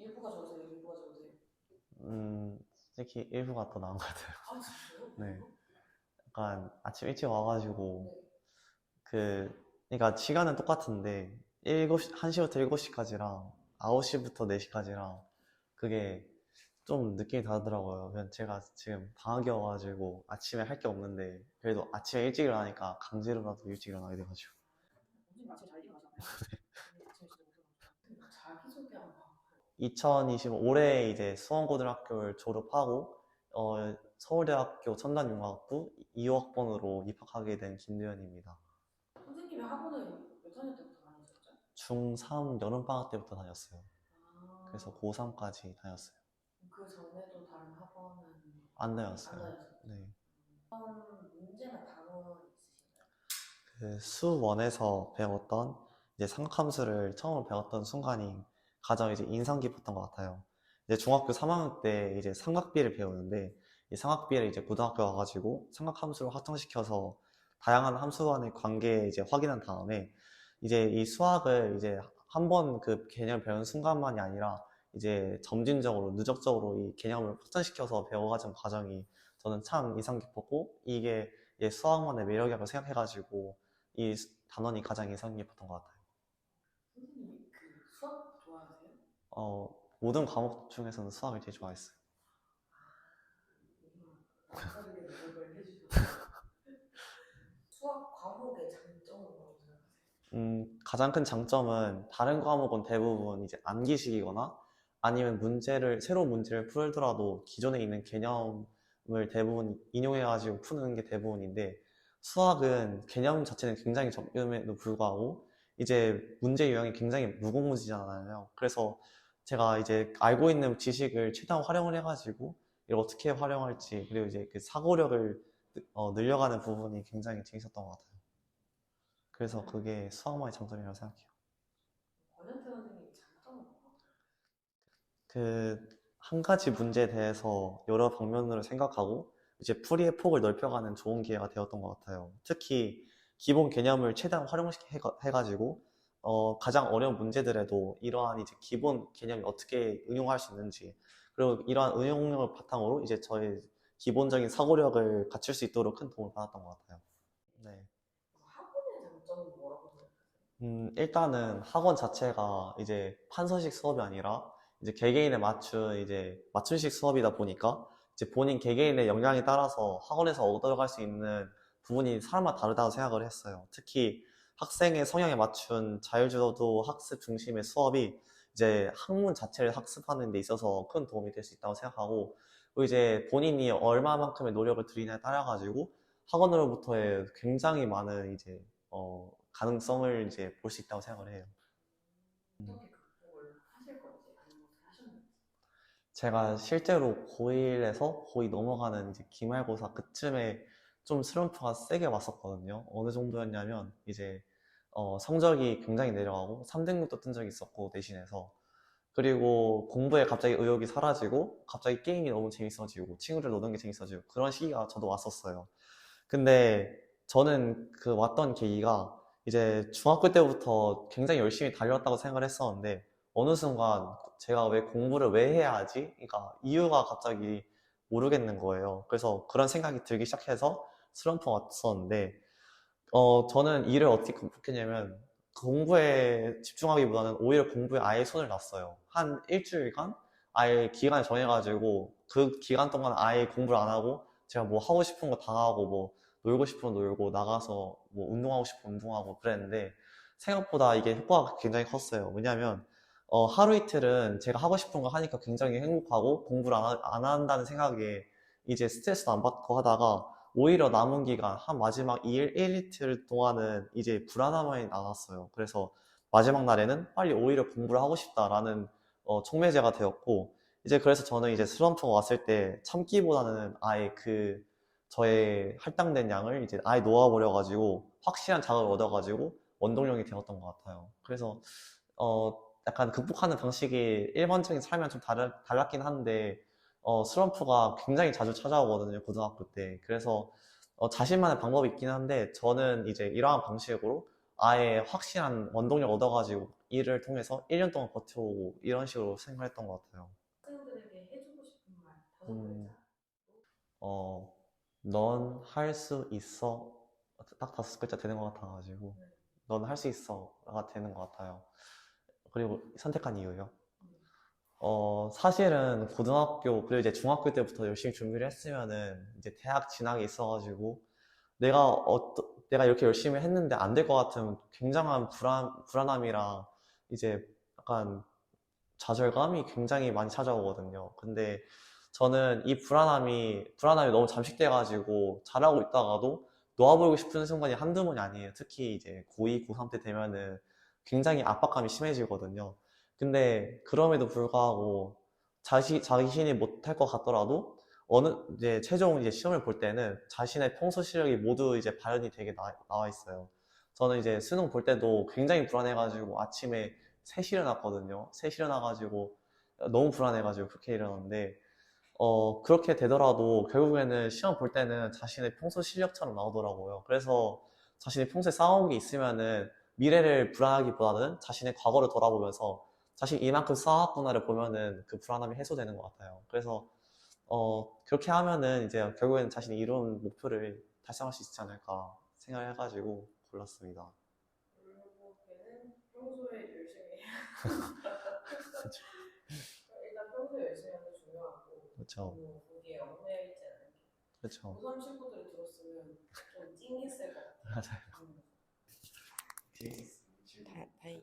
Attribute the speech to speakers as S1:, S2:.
S1: 일부가 적으세요? 일부가 적으세요?
S2: 솔직히 일부가 더 나은 것 같아요.
S1: 아, 진짜요?
S2: 네.
S1: 왜요?
S2: 약간 아침 일찍 와가지고,
S1: 네.
S2: 그러니까 시간은 똑같은데, 1시부터 7시까지랑 9시부터 4시까지랑, 그게 좀 느낌이 다르더라고요. 그냥 제가 지금 방학이어가지고 아침에 할 게 없는데, 그래도 아침에 일찍 일어나니까 강제로라도 일찍 일어나게 돼가지고.
S1: 선생님 아침에 잘 일어나시나요? 아침에 진짜 무서워요. 자기소개 한번.
S2: 2025 올해 이제 수원고등학교를 졸업하고 서울대학교 첨단융합부 2호학번으로 입학하게 된 김도현입니다.
S1: 선생님이 학원을 몇 학년 때부터 다니셨죠?
S2: 중3 여름방학 때부터 다녔어요. 그래서
S1: 아,
S2: 고3까지 다녔어요.
S1: 그 전에도 다른 학원은
S2: 안
S1: 안
S2: 다녔어요.
S1: 다녔었죠?
S2: 네.
S1: 문제나 단원 있으신가요?
S2: 그 수원에서 배웠던 이제 삼각함수를 처음 배웠던 순간이 가장 이제 인상 깊었던 것 같아요. 이제 중학교 3학년 때 이제 삼각비를 배우는데 이 삼각비를 이제 고등학교 와가지고 삼각함수를 확정시켜서 다양한 함수 간의 관계 이제 확인한 다음에 이제 이 수학을 이제 한 번 그 개념을 배우는 순간만이 아니라 이제 점진적으로 누적적으로 이 개념을 확장시켜서 배워가는 과정이 저는 참 인상 깊었고 이게 수학만의 매력이라고 생각해가지고 이 단원이 가장 인상 깊었던 것 같아요.
S1: 선생님이 그 수학 좋아하세요?
S2: 어, 모든 과목 중에서는 수학을 제일 좋아했어요.
S1: 남다르게 노력을 해주셔서 수학 과목의 장점은 뭐라고 생각하세요?
S2: 가장 큰 장점은 다른 과목은 대부분 이제 암기식이거나 아니면 새로운 문제를 풀더라도 기존에 있는 개념을 대부분 인용해가지고 푸는 게 대부분인데 수학은 개념 자체는 굉장히 적음에도 불구하고 이제 문제 유형이 굉장히 무궁무진하잖아요. 그래서 제가 이제 알고 있는 지식을 최대한 활용을 해가지고 이걸 어떻게 활용할지 그리고 이제 그 사고력을 늘려가는 부분이 굉장히 재밌었던 것 같아요. 그래서 그게 수학만의 장점이라고 생각해요.
S1: 권현태 선생님 장점은 뭐라고 생각하세요?
S2: 한 가지 문제에 대해서 여러 방면으로 생각하고 이제 풀이의 폭을 넓혀가는 좋은 기회가 되었던 것 같아요. 특히 기본 개념을 최대한 활용해가지고 가장 어려운 문제들에도 이러한 이제 기본 개념이 어떻게 응용할 수 있는지 그리고 이러한 응용력을 바탕으로 이제 저의 기본적인 사고력을 갖출 수 있도록 큰 도움을 받았던 것 같아요. 네.
S1: 학원의 장점은 뭐라고 생각하세요?
S2: 일단은 학원 자체가 이제 판서식 수업이 아니라 이제 개개인에 맞춘 이제 맞춤식 수업이다 보니까 이제 본인 개개인의 역량에 따라서 학원에서 얻어갈 수 있는 부분이 사람마다 다르다고 생각을 했어요. 특히 학생의 성향에 맞춘 자율주도 학습 중심의 수업이 이제 학문 자체를 학습하는 데 있어서 큰 도움이 될 수 있다고 생각하고 그리고 이제 본인이 얼마만큼의 노력을 들이냐에 따라 가지고 학원으로부터의 굉장히 많은 이제 가능성을 이제 볼 수 있다고 생각을 해요.
S1: 어떻게 극복을 하실 건지 아니면 어떻게 하셨는지.
S2: 제가 실제로 고1에서 고2 넘어가는 이제 기말고사 그쯤에 좀 슬럼프가 세게 왔었거든요. 어느 정도였냐면 이제 성적이 굉장히 내려가고 3등급도 뜬 적이 있었고 내신에서 그리고 공부에 갑자기 의욕이 사라지고 갑자기 게임이 너무 재밌어지고 친구들 노는 게 재밌어지고 그런 시기가 저도 왔었어요. 근데 저는 그 왔던 계기가 이제 중학교 때부터 굉장히 열심히 달렸다고 생각을 했었는데 어느 순간 제가 왜 공부를 왜 해야 하지? 그러니까 이유가 갑자기 모르겠는 거예요. 그래서 그런 생각이 들기 시작해서 슬럼프가 왔었는데 저는 이를 어떻게 극복했냐면 공부에 집중하기보다는 오히려 공부에 아예 손을 놨어요. 한 일주일간 아예 기간을 정해가지고 그 기간 동안 아예 공부를 안 하고 제가 뭐 하고 싶은 거 다 하고 뭐 놀고 싶으면 놀고 나가서 뭐 운동하고 싶으면 운동하고 그랬는데 생각보다 이게 효과가 굉장히 컸어요. 왜냐면 하루 이틀은 제가 하고 싶은 거 하니까 굉장히 행복하고 공부를 안 한다는 생각에 이제 스트레스도 안 받고 하다가 오히려 남은 기간, 한 마지막 2일, 1 이틀 동안은 이제 불안함이 남았어요. 그래서 마지막 날에는 빨리 오히려 공부를 하고 싶다라는 촉매제가 되었고, 이제 그래서 저는 이제 슬럼프가 왔을 때 참기보다는 아예 저의 할당된 양을 이제 아예 놓아버려가지고 확실한 자극을 얻어가지고 원동력이 되었던 것 같아요. 그래서 어, 약간 극복하는 방식이 일반적인 삶이랑 좀 달랐긴 한데, 슬럼프가 굉장히 자주 찾아오거든요, 고등학교 때. 그래서, 자신만의 방법이 있긴 한데, 저는 이제 이러한 방식으로, 아예 확실한 원동력 얻어가지고 일을 통해서 1년 동안 버텨오고 이런 식으로 생각했던 것 같아요.
S1: 학생들에게 해주고 싶은 말 다섯
S2: 음,
S1: 글자.
S2: 어, 넌 할 수 있어. 딱 5글자 되는 것 같아가지고.
S1: 네.
S2: 넌 할 수 있어가 되는 것 같아요. 그리고 선택한 이유요.
S1: 음.
S2: 사실은 고등학교, 그리고 이제 중학교 때부터 열심히 준비를 했으면은 이제 대학 진학이 있어가지고 내가 이렇게 열심히 했는데 안 될 것 같으면 굉장한 불안함이랑 이제 약간 좌절감이 굉장히 많이 찾아오거든요. 근데 저는 이 불안함이 너무 잠식돼가지고 잘하고 있다가도 놓아버리고 싶은 순간이 한두 번이 아니에요. 특히 이제 고2, 고3 때 되면은 굉장히 압박감이 심해지거든요. 근데 그럼에도 불구하고 자신이 못할 것 같더라도 이제 최종 이제 시험을 볼 때는 자신의 평소 실력이 모두 이제 발현이 되게 나와 있어요. 저는 이제 수능 볼 때도 굉장히 불안해가지고 아침에 3시 일어났거든요. 3시 일어나가지고 너무 불안해가지고 그렇게 일어났는데 그렇게 되더라도 결국에는 시험 볼 때는 자신의 평소 실력처럼 나오더라고요. 그래서 자신이 평소에 쌓아온 게 있으면은 미래를 불안하기보다는 자신의 과거를 돌아보면서 자신이 이만큼 쌓았구나를 보면은 그 불안함이 해소되는 것 같아요. 그래서 그렇게 하면은 이제 결국에는 자신이 이룬 목표를 달성할 수 있지 않을까 생각해가지고 골랐습니다.
S1: 결국에는 평소에 열심히 일단 평소에 열심히 하는 게 중요하고
S2: 그렇죠.
S1: 거기에 얽매여 있지 않은
S2: 그렇죠.
S1: 고3 친구들이 들었으면 좀 찡했을 것 같아요.
S2: 맞아요.
S1: 재밌었어요. 다행히